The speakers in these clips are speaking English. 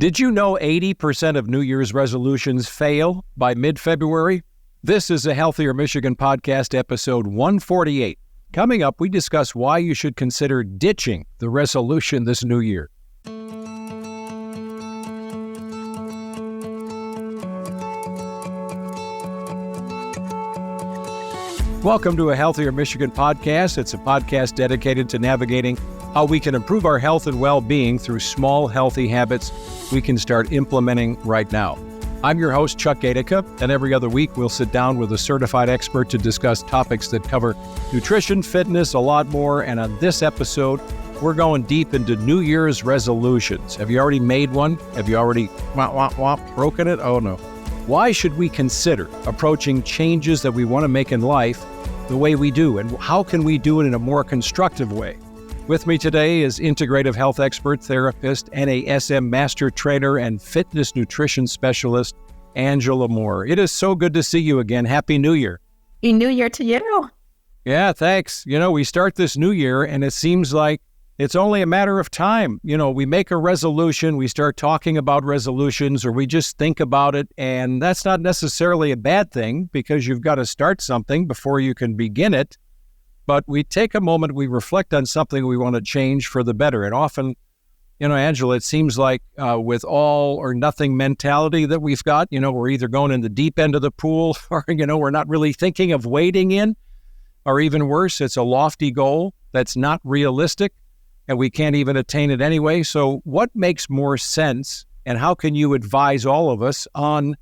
Did you know 80% of New Year's resolutions fail by mid-February? This is a Healthier Michigan podcast, episode 148. Coming up, we discuss why you should consider ditching the resolution this new year. Welcome to a Healthier Michigan podcast. It's a podcast dedicated to navigating how we can improve our health and well-being through small, healthy habits we can start implementing right now. I'm your host, Chuck Gaidica, and every other week we'll sit down with a certified expert to discuss topics that cover nutrition, fitness, a lot more. And on this episode, we're going deep into New Year's resolutions. Have you already made one? Have you already broken it? Oh no. Why should we consider approaching changes that we want to make in life the way we do, and how can we do it in a more constructive way? With me today is integrative health expert, therapist, NASM master trainer, and fitness nutrition specialist, Angela Moore. It is so good to see you again. Happy New Year. Happy New Year to you. Yeah, thanks. You know, we start this new year and it seems like it's only a matter of time. You know, we make a resolution, we start talking about resolutions, or we just think about it, and that's not necessarily a bad thing because you've got to start something before you can begin it. But we take a moment, we reflect on something we want to change for the better. And often, you know, Angela, it seems like with all or nothing mentality that we've got, you know, we're either going in the deep end of the pool or, you know, we're not really thinking of wading in, or even worse, it's a lofty goal that's not realistic and we can't even attain it anyway. So what makes more sense, and how can you advise all of us on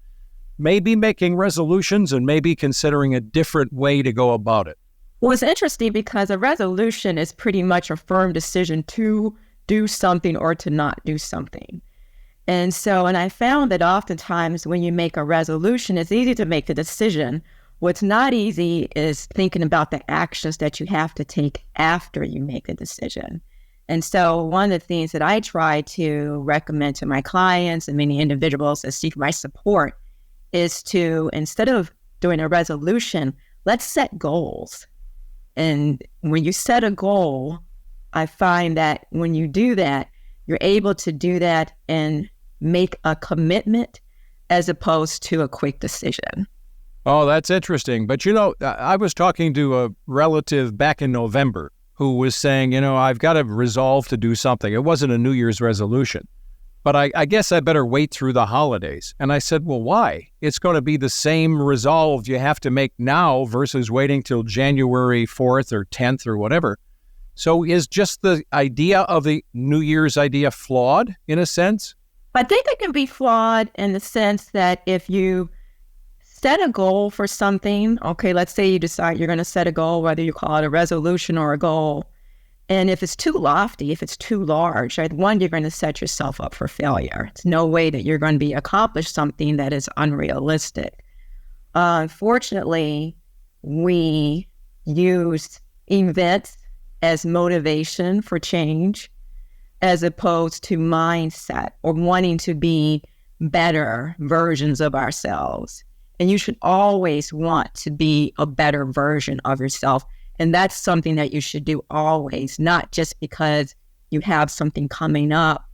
maybe making resolutions and maybe considering a different way to go about it? Well, it's interesting because a resolution is pretty much a firm decision to do something or to not do something. And I found that oftentimes when you make a resolution, it's easy to make the decision. What's not easy is thinking about the actions that you have to take after you make a decision. And so one of the things that I try to recommend to my clients and many individuals that seek my support is to, instead of doing a resolution, let's set goals. And when you set a goal, I find that when you do that, you're able to do that and make a commitment as opposed to a quick decision. Oh, that's interesting. But, you know, I was talking to a relative back in November who was saying, you know, I've got to resolve to do something. It wasn't a New Year's resolution, but I guess I better wait through the holidays. And I said, well, why? It's going to be the same resolve you have to make now versus waiting till January 4th or 10th or whatever. So is just the idea of the New Year's idea flawed in a sense? I think it can be flawed in the sense that if you set a goal for something, okay, let's say you decide you're going to set a goal, whether you call it a resolution or a goal. And if it's too lofty, if it's too large, right, one, you're going to set yourself up for failure. It's no way that you're going to accomplish something that is unrealistic. Unfortunately, we use events as motivation for change as opposed to mindset or wanting to be better versions of ourselves. And you should always want to be a better version of yourself. And that's something that you should do always, not just because you have something coming up,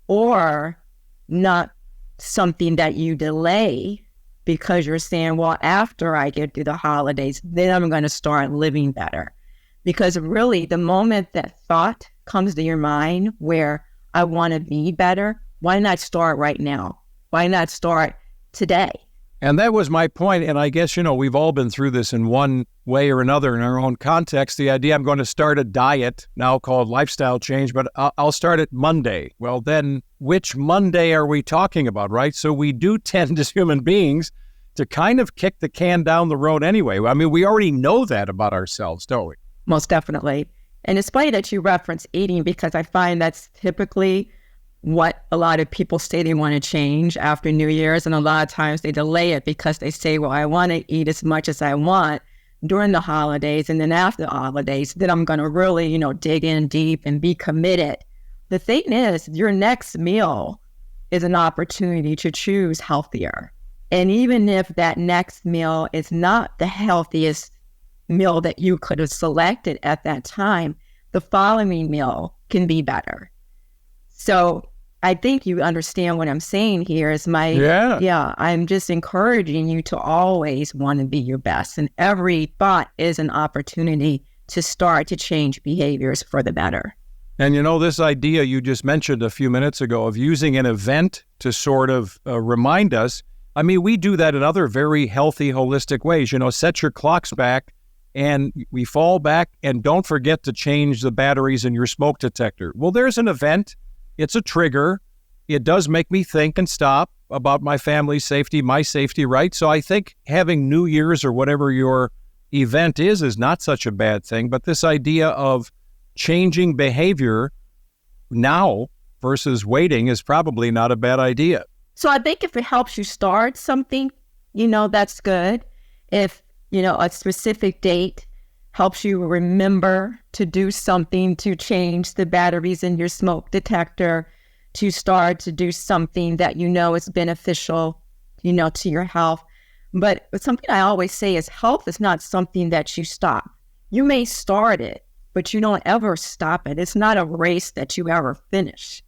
or not something that you delay because you're saying, well, after I get through the holidays, then I'm going to start living better. Because really, the moment that thought comes to your mind where I want to be better, why not start right now? Why not start today? And that was my point. And I guess, you know, we've all been through this in one way or another in our own context. The idea, I'm going to start a diet now called lifestyle change, but I'll start it Monday. Well, then which Monday are we talking about, right? So we do tend as human beings to kind of kick the can down the road anyway. I mean, we already know that about ourselves, don't we? Most definitely. And it's funny that you reference eating, because I find that's typically what a lot of people say they want to change after New Year's. And a lot of times they delay it because they say, well, I want to eat as much as I want during the holidays. And then after the holidays, then I'm going to really, you know, dig in deep and be committed. The thing is, your next meal is an opportunity to choose healthier. And even if that next meal is not the healthiest meal that you could have selected at that time, the following meal can be better. So I think you understand what I'm saying here is I'm just encouraging you to always want to be your best. And every thought is an opportunity to start to change behaviors for the better. And this idea you just mentioned a few minutes ago of using an event to sort of remind us, I mean, we do that in other very healthy, holistic ways. Set your clocks back and we fall back, and don't forget to change the batteries in your smoke detector. Well, there's an event. It's a trigger. It does make me think and stop about my family's safety, my safety, right? So I think having New Year's or whatever your event is not such a bad thing. But this idea of changing behavior now versus waiting is probably not a bad idea. So I think if it helps you start something, that's good. If, a specific date helps you remember to do something to change the batteries in your smoke detector, to start to do something that is beneficial, to your health. But something I always say is health is not something that you stop. You may start it, but you don't ever stop it. It's not a race that you ever finish.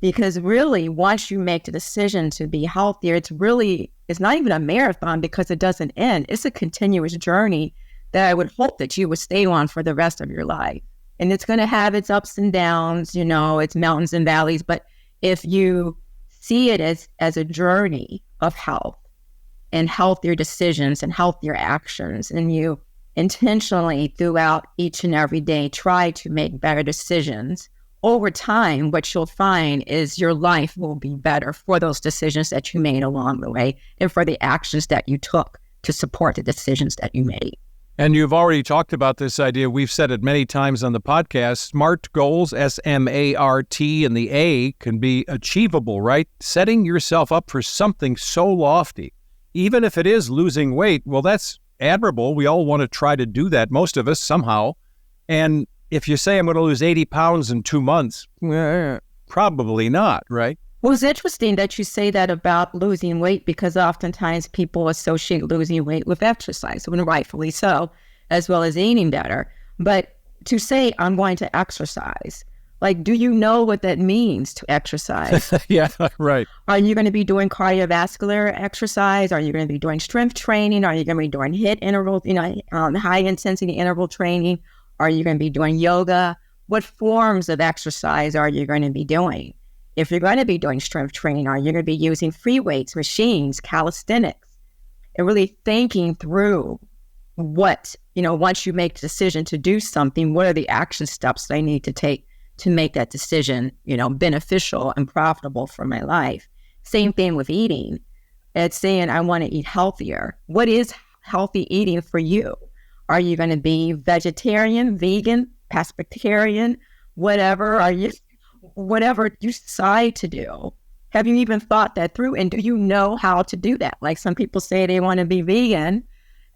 Because really, once you make the decision to be healthier, it's not even a marathon because it doesn't end. It's a continuous journey that I would hope that you would stay on for the rest of your life. And it's going to have its ups and downs, its mountains and valleys. But if you see it as a journey of health and healthier decisions and healthier actions, and you intentionally throughout each and every day try to make better decisions, over time, what you'll find is your life will be better for those decisions that you made along the way and for the actions that you took to support the decisions that you made. And you've already talked about this idea. We've said it many times on the podcast. SMART goals, S-M-A-R-T, and the A can be achievable, right? Setting yourself up for something so lofty, even if it is losing weight, well, that's admirable. We all want to try to do that, most of us somehow. And if you say I'm going to lose 80 pounds in 2 months, probably not, right? Well, it's interesting that you say that about losing weight because oftentimes people associate losing weight with exercise, and rightfully so, as well as eating better. But to say I'm going to exercise, do you know what that means to exercise? Yeah, right. Are you going to be doing cardiovascular exercise? Are you going to be doing strength training? Are you going to be doing HIIT interval, high intensity interval training? Are you going to be doing yoga? What forms of exercise are you going to be doing? If you're going to be doing strength training, are you going to be using free weights, machines, calisthenics? And really thinking through what, once you make the decision to do something, what are the action steps I need to take to make that decision, beneficial and profitable for my life? Same thing with eating. It's saying I want to eat healthier. What is healthy eating for you? Are you going to be vegetarian, vegan, pescatarian, whatever you decide to do? Have you even thought that through? And do you know how to do that? Like some people say they want to be vegan,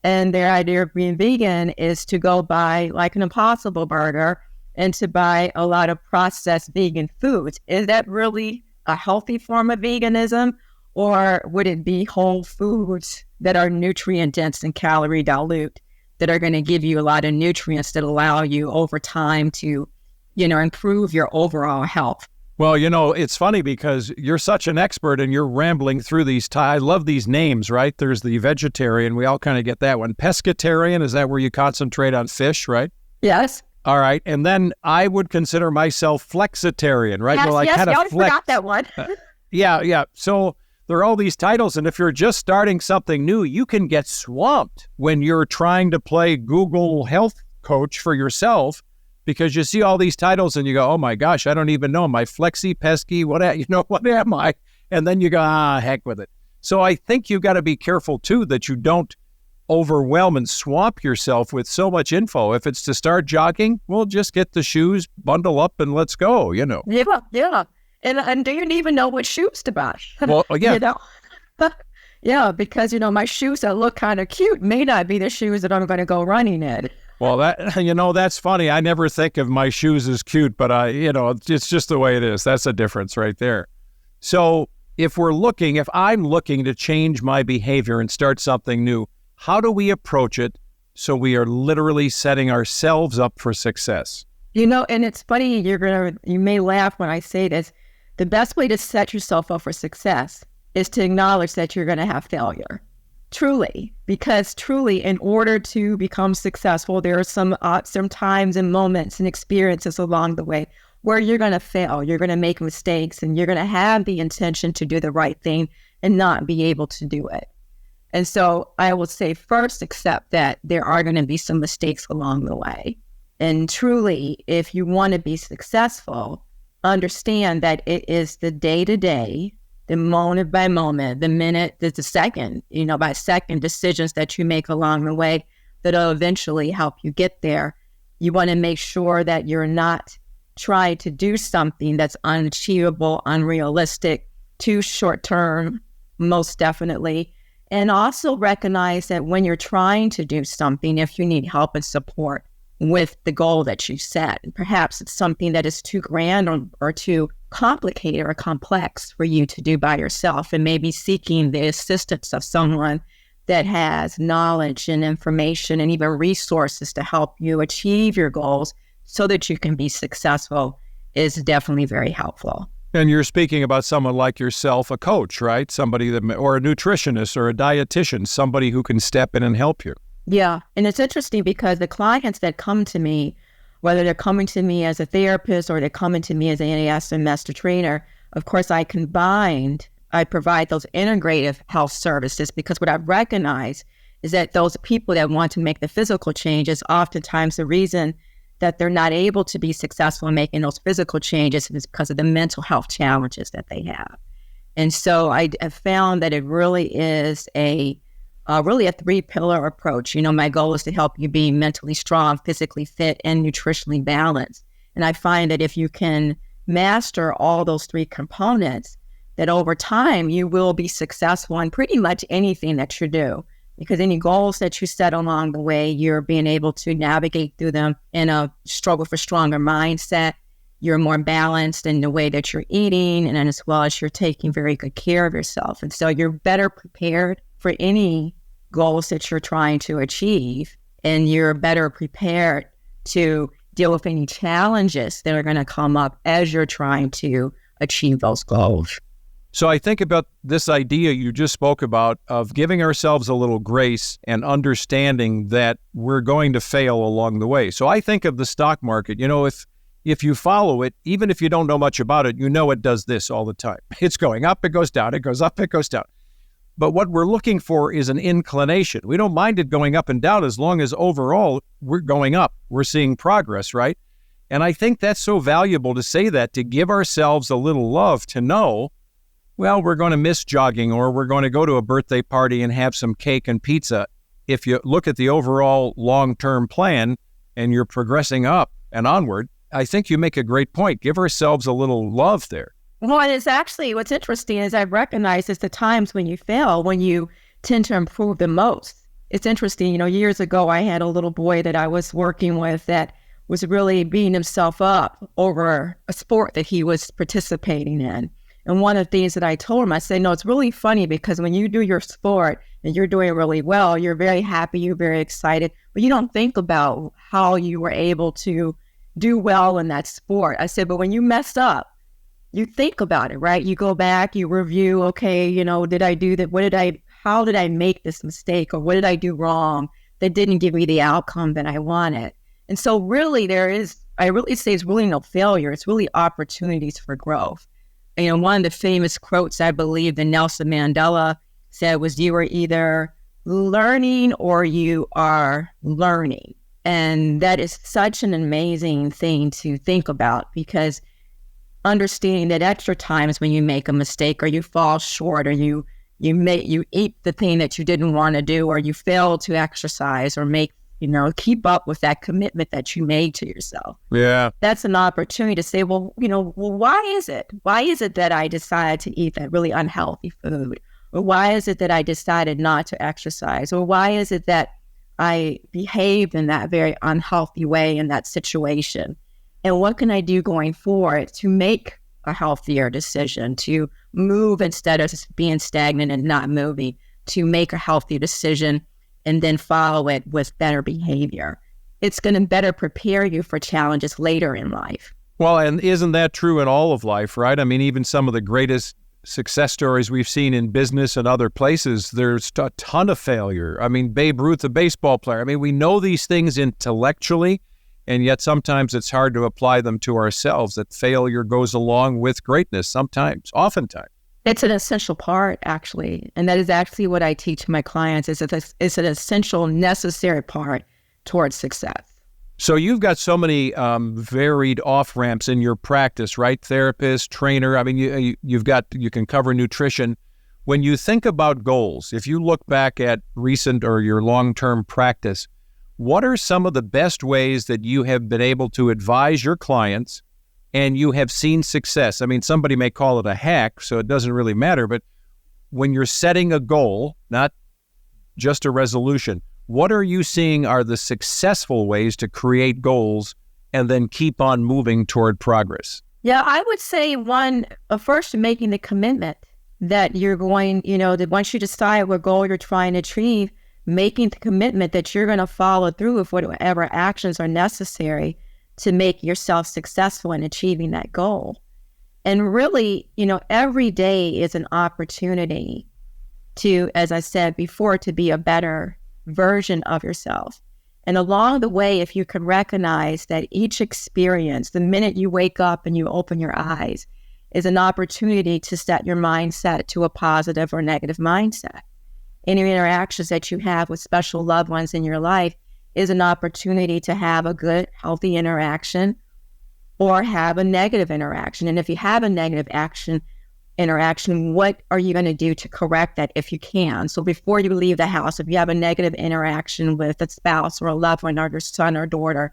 and their idea of being vegan is to go buy like an Impossible Burger and to buy a lot of processed vegan foods. Is that really a healthy form of veganism? Or would it be whole foods that are nutrient dense and calorie dilute, that are going to give you a lot of nutrients that allow you over time to, improve your overall health? Well, it's funny because you're such an expert and you're rambling through these. I love these names, right? There's the vegetarian. We all kind of get that one. Pescatarian, is that where you concentrate on fish, right? Yes. All right. And then I would consider myself flexitarian, right? Yes, well, I kind of forgot that one. Yeah. So there are all these titles, and if you're just starting something new, you can get swamped when you're trying to play Google Health Coach for yourself, because you see all these titles and you go, oh my gosh, I don't even know. Am I flexi, pesky? What am I? And then you go, heck with it. So I think you got to be careful too that you don't overwhelm and swamp yourself with so much info. If it's to start jogging, well, just get the shoes, bundle up, and let's go. Yeah. And do you even know what shoes to buy? Well, yeah. Yeah, because, my shoes that look kind of cute may not be the shoes that I'm going to go running in. Well, that's funny. I never think of my shoes as cute, but it's just the way it is. That's a difference right there. So if I'm looking to change my behavior and start something new, how do we approach it so we are literally setting ourselves up for success? And it's funny, you may laugh when I say this. The best way to set yourself up for success is to acknowledge that you're going to have failure. Truly, because truly, in order to become successful, there are some times and moments and experiences along the way where you're going to fail, you're going to make mistakes, and you're going to have the intention to do the right thing and not be able to do it. And so I would say first accept that there are going to be some mistakes along the way. And truly, if you want to be successful, understand that it is the day-to-day, the moment by moment, the minute, the second, by second decisions that you make along the way that'll eventually help you get there. You want to make sure that you're not trying to do something that's unachievable, unrealistic, too short-term, most definitely. And also recognize that when you're trying to do something, if you need help and support with the goal that you set, perhaps it's something that is too grand or too complicated or complex for you to do by yourself, and maybe seeking the assistance of someone that has knowledge and information and even resources to help you achieve your goals so that you can be successful is definitely very helpful. And you're speaking about someone like yourself, a coach, right? Somebody that, or a nutritionist or a dietitian, somebody who can step in and help you. Yeah. And it's interesting because the clients that come to me, whether they're coming to me as a therapist or they're coming to me as an NASM master trainer, of course, I provide those integrative health services, because what I've recognized is that those people that want to make the physical changes, oftentimes the reason that they're not able to be successful in making those physical changes is because of the mental health challenges that they have. And so I have found that it really is a 3-pillar approach. My goal is to help you be mentally strong, physically fit, and nutritionally balanced. And I find that if you can master all those 3 components, that over time you will be successful in pretty much anything that you do. Because any goals that you set along the way, you're being able to navigate through them in a struggle for stronger mindset. You're more balanced in the way that you're eating, and then as well as you're taking very good care of yourself. And so you're better prepared for any goals that you're trying to achieve, and you're better prepared to deal with any challenges that are going to come up as you're trying to achieve those goals. So I think about this idea you just spoke about of giving ourselves a little grace and understanding that we're going to fail along the way. So I think of the stock market, if you follow it, even if you don't know much about it, it does this all the time. It's going up, it goes down, it goes up, it goes down. But what we're looking for is an inclination. We don't mind it going up and down as long as overall we're going up. We're seeing progress, right? And I think that's so valuable to say that, to give ourselves a little love, to know, well, we're going to miss jogging, or we're going to go to a birthday party and have some cake and pizza. If you look at the overall long-term plan and you're progressing up and onward, I think you make a great point. Give ourselves a little love there. Well, and it's actually, what's interesting is I've recognized it's the times when you fail, when you tend to improve the most. It's interesting, years ago, I had a little boy that I was working with that was really beating himself up over a sport that he was participating in. And one of the things that I told him, I said, no, it's really funny because when you do your sport and you're doing really well, you're very happy, you're very excited, but you don't think about how you were able to do well in that sport. I said, but when you mess up, you think about it, right? You go back, you review, okay, did I do that? How did I make this mistake? Or what did I do wrong that didn't give me the outcome that I wanted? And so really I really say it's really no failure. It's really opportunities for growth. One of the famous quotes, I believe, that Nelson Mandela said was, you are either learning or you are learning. And that is such an amazing thing to think about, because understanding that extra times when you make a mistake or you fall short or you eat the thing that you didn't want to do, or you fail to exercise or keep up with that commitment that you made to yourself. Yeah. That's an opportunity to say, well, why is it? Why is it that I decided to eat that really unhealthy food? Or why is it that I decided not to exercise? Or why is it that I behaved in that very unhealthy way in that situation? And what can I do going forward to make a healthier decision, to move instead of being stagnant and not moving, to make a healthy decision and then follow it with better behavior? It's going to better prepare you for challenges later in life. Well, and isn't that true in all of life, right? I mean, even some of the greatest success stories we've seen in business and other places, there's a ton of failure. I mean, Babe Ruth, the baseball player. I mean, we know these things intellectually, and yet sometimes it's hard to apply them to ourselves, that failure goes along with greatness sometimes, oftentimes. It's an essential part, actually. And that is actually what I teach my clients, is that it's an essential, necessary part towards success. So you've got so many varied off-ramps in your practice, right? Therapist, trainer. I mean, you can cover nutrition. When you think about goals, if you look back at recent or your long-term practice, what are some of the best ways that you have been able to advise your clients and you have seen success? I mean, somebody may call it a hack, so it doesn't really matter, but when you're setting a goal, not just a resolution, what are you seeing are the successful ways to create goals and then keep on moving toward progress? Yeah, I would say first making the commitment that you're going, that once you decide what goal you're trying to achieve, making the commitment that you're going to follow through with whatever actions are necessary to make yourself successful in achieving that goal. And really, every day is an opportunity to, as I said before, to be a better version of yourself. And along the way, if you can recognize that each experience, the minute you wake up and you open your eyes, is an opportunity to set your mindset to a positive or negative mindset. Any interactions that you have with special loved ones in your life is an opportunity to have a good, healthy interaction or have a negative interaction. And if you have a negative interaction, what are you going to do to correct that if you can? So before you leave the house, if you have a negative interaction with a spouse or a loved one or your son or daughter,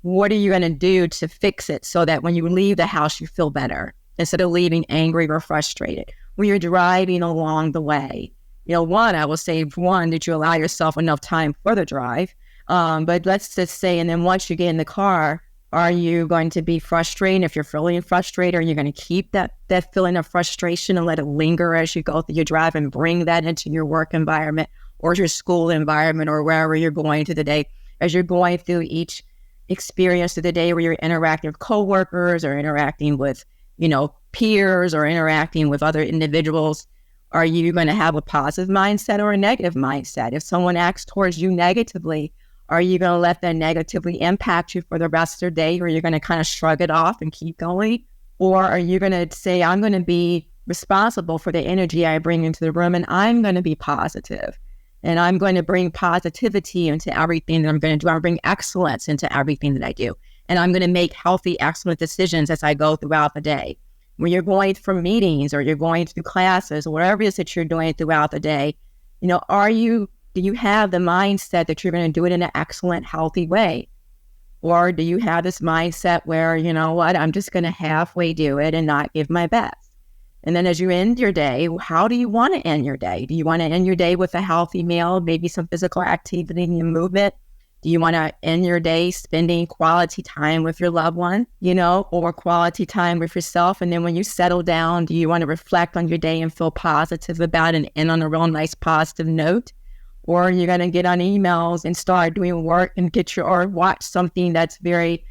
what are you going to do to fix it so that when you leave the house, you feel better instead of leaving angry or frustrated? When you're driving along the way, I will say, that you allow yourself enough time for the drive. But let's just say, and then once you get in the car, are you going to be frustrated? If you're feeling frustrated, are you going to keep that feeling of frustration and let it linger as you go through your drive and bring that into your work environment or your school environment or wherever you're going through the day? As you're going through each experience of the day where you're interacting with coworkers or interacting with, peers or interacting with other individuals, are you going to have a positive mindset or a negative mindset? If someone acts towards you negatively, are you going to let that negatively impact you for the rest of the day, or you're going to kind of shrug it off and keep going? Or are you going to say, I'm going to be responsible for the energy I bring into the room, and I'm going to be positive, and I'm going to bring positivity into everything that I'm going to do. I'm going to bring excellence into everything that I do, and I'm going to make healthy, excellent decisions as I go throughout the day. When you're going for meetings or you're going to classes or whatever it is that you're doing throughout the day, do you have the mindset that you're going to do it in an excellent, healthy way? Or do you have this mindset where, I'm just going to halfway do it and not give my best? And then as you end your day, how do you want to end your day? Do you want to end your day with a healthy meal, maybe some physical activity and movement? Do you want to end your day spending quality time with your loved one, or quality time with yourself? And then when you settle down, do you want to reflect on your day and feel positive about it and end on a real nice positive note? Or are you going to get on emails and start doing work and or watch something that's very,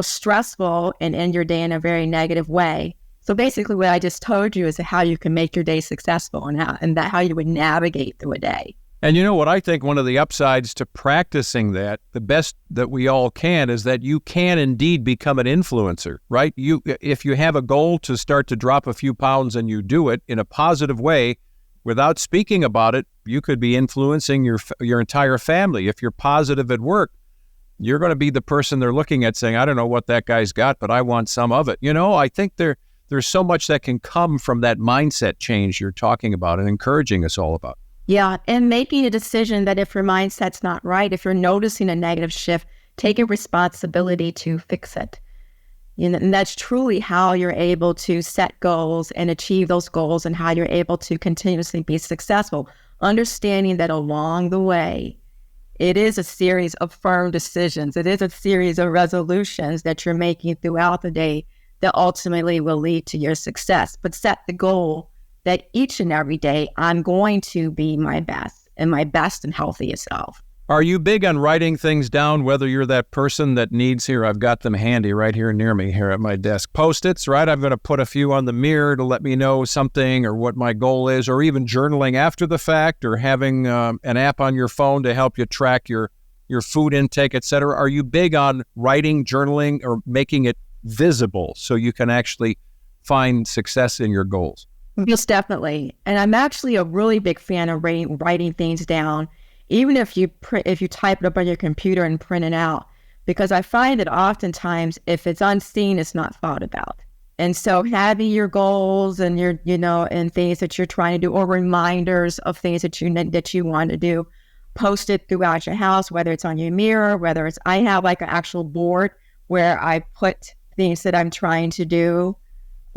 stressful and end your day in a very negative way? So basically what I just told you is how you can make your day successful and how you would navigate through a day. And what I think one of the upsides to practicing that, the best that we all can, is that you can indeed become an influencer, right? If you have a goal to start to drop a few pounds and you do it in a positive way, without speaking about it, you could be influencing your entire family. If you're positive at work, you're going to be the person they're looking at saying, I don't know what that guy's got, but I want some of it. I think there's so much that can come from that mindset change you're talking about and encouraging us all about. Yeah, and making a decision that if your mindset's not right, if you're noticing a negative shift, taking responsibility to fix it. And that's truly how you're able to set goals and achieve those goals and how you're able to continuously be successful. Understanding that along the way, it is a series of firm decisions. It is a series of resolutions that you're making throughout the day that ultimately will lead to your success. But set the goal that each and every day, I'm going to be my best and healthiest self. Are you big on writing things down, whether you're that person that needs, here, I've got them handy right here near me here at my desk, Post-its, right? I'm going to put a few on the mirror to let me know something or what my goal is, or even journaling after the fact, or having an app on your phone to help you track your food intake, et cetera. Are you big on writing, journaling, or making it visible so you can actually find success in your goals? Yes, definitely. And I'm actually a really big fan of writing things down, even if you type it up on your computer and print it out, because I find that oftentimes if it's unseen, it's not thought about. And so having your goals and your, and things that you're trying to do, or reminders of things that you want to do, post it throughout your house, whether it's on your mirror, I have like an actual board where I put things that I'm trying to do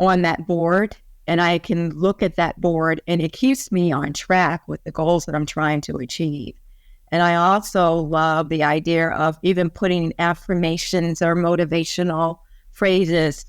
on that board, and I can look at that board and it keeps me on track with the goals that I'm trying to achieve. And I also love the idea of even putting affirmations or motivational phrases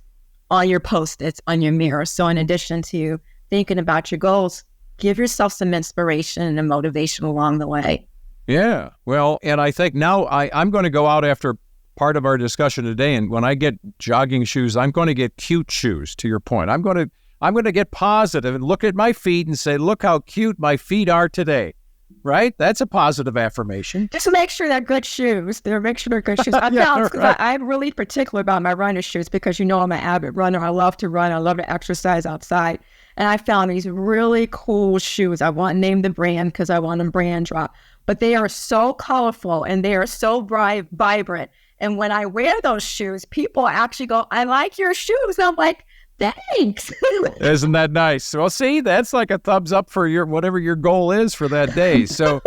on your Post-its on your mirror. So in addition to thinking about your goals, give yourself some inspiration and motivation along the way. Yeah. Well, and I think now I'm going to go out after part of our discussion today, and when I get jogging shoes, I'm going to get cute shoes, to your point. I'm going to get positive and look at my feet and say, look how cute my feet are today. Right? That's a positive affirmation. Just make sure they're good shoes. Make sure they're good shoes. I'm really particular about my runner shoes because, I'm an avid runner. I love to run. I love to exercise outside. And I found these really cool shoes. I won't name the brand because I want them brand drop. But they are so colorful and they are so bright, vibrant. And when I wear those shoes, people actually go, I like your shoes. I'm like, thanks. Isn't that nice? Well, see, that's like a thumbs up for whatever your goal is for that day. So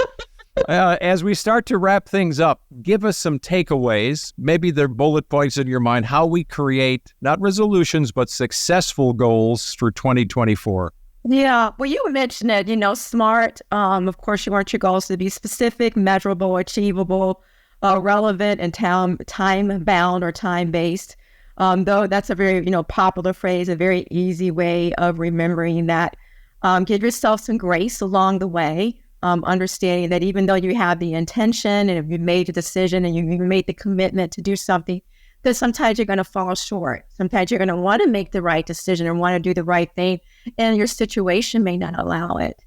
as we start to wrap things up, give us some takeaways. Maybe they're bullet points in your mind, how we create not resolutions, but successful goals for 2024. Yeah. Well, you mentioned it, SMART. Of course, you want your goals to be specific, measurable, achievable, relevant, and time-bound or time-based. Though that's a very, popular phrase, a very easy way of remembering that. Give yourself some grace along the way, understanding that even though you have the intention and you made a decision and you made the commitment to do something, that sometimes you're going to fall short. Sometimes you're going to want to make the right decision and want to do the right thing, and your situation may not allow it.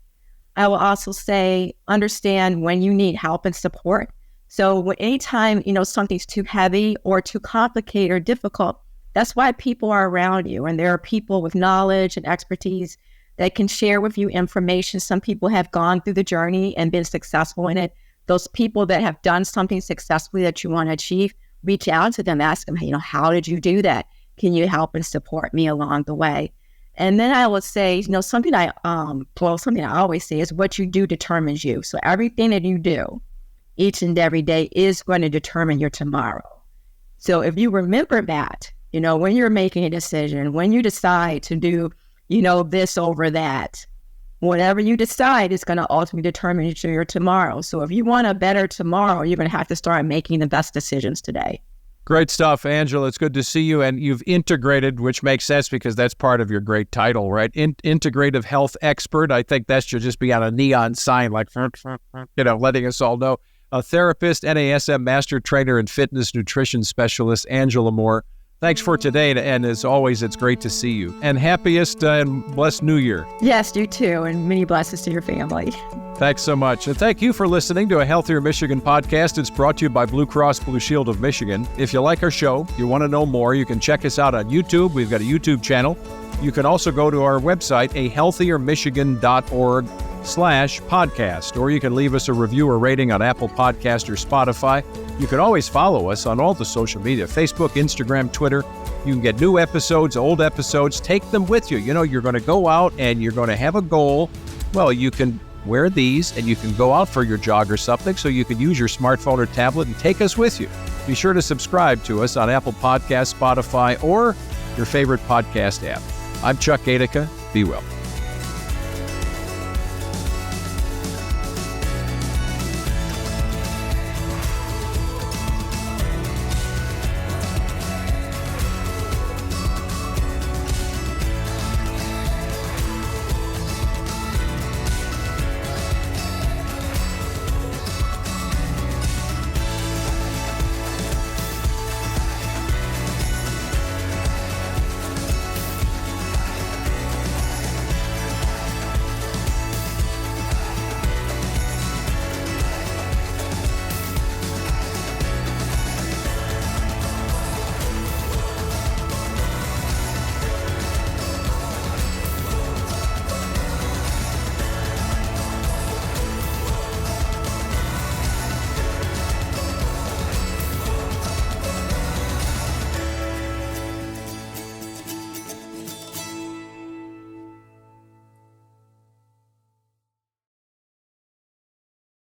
I will also say, understand when you need help and support. So anytime, something's too heavy or too complicated or difficult, that's why people are around you. And there are people with knowledge and expertise that can share with you information. Some people have gone through the journey and been successful in it. Those people that have done something successfully that you want to achieve, reach out to them, ask them, how did you do that? Can you help and support me along the way? And then I would say, something I always say is what you do determines you. So everything that you do each and every day is going to determine your tomorrow. So if you remember that, when you're making a decision, when you decide to do, this over that, whatever you decide is going to ultimately determine your tomorrow. So if you want a better tomorrow, you're going to have to start making the best decisions today. Great stuff, Angela. It's good to see you. And you've integrated, which makes sense because that's part of your great title, right? Integrative health expert. I think that should just be on a neon sign, like, letting us all know. A therapist, NASM master trainer, and fitness nutrition specialist, Angela Moore. Thanks for today. And as always, it's great to see you. And happiest and blessed New Year. Yes, you too. And many blessings to your family. Thanks so much. And thank you for listening to a Healthier Michigan podcast. It's brought to you by Blue Cross Blue Shield of Michigan. If you like our show, you want to know more, you can check us out on YouTube. We've got a YouTube channel. You can also go to our website, ahealthiermichigan.org/podcast, or you can leave us a review or rating on Apple Podcast or Spotify. You can always follow us on all the social media, Facebook, Instagram, Twitter. You can get new episodes, old episodes, take them with you. You're going to go out and you're going to have a goal. Well, you can wear these and you can go out for your jog or something, so you can use your smartphone or tablet and take us with you. Be sure to subscribe to us on Apple Podcasts, Spotify, or your favorite podcast app. I'm Chuck Gaidica. Be well.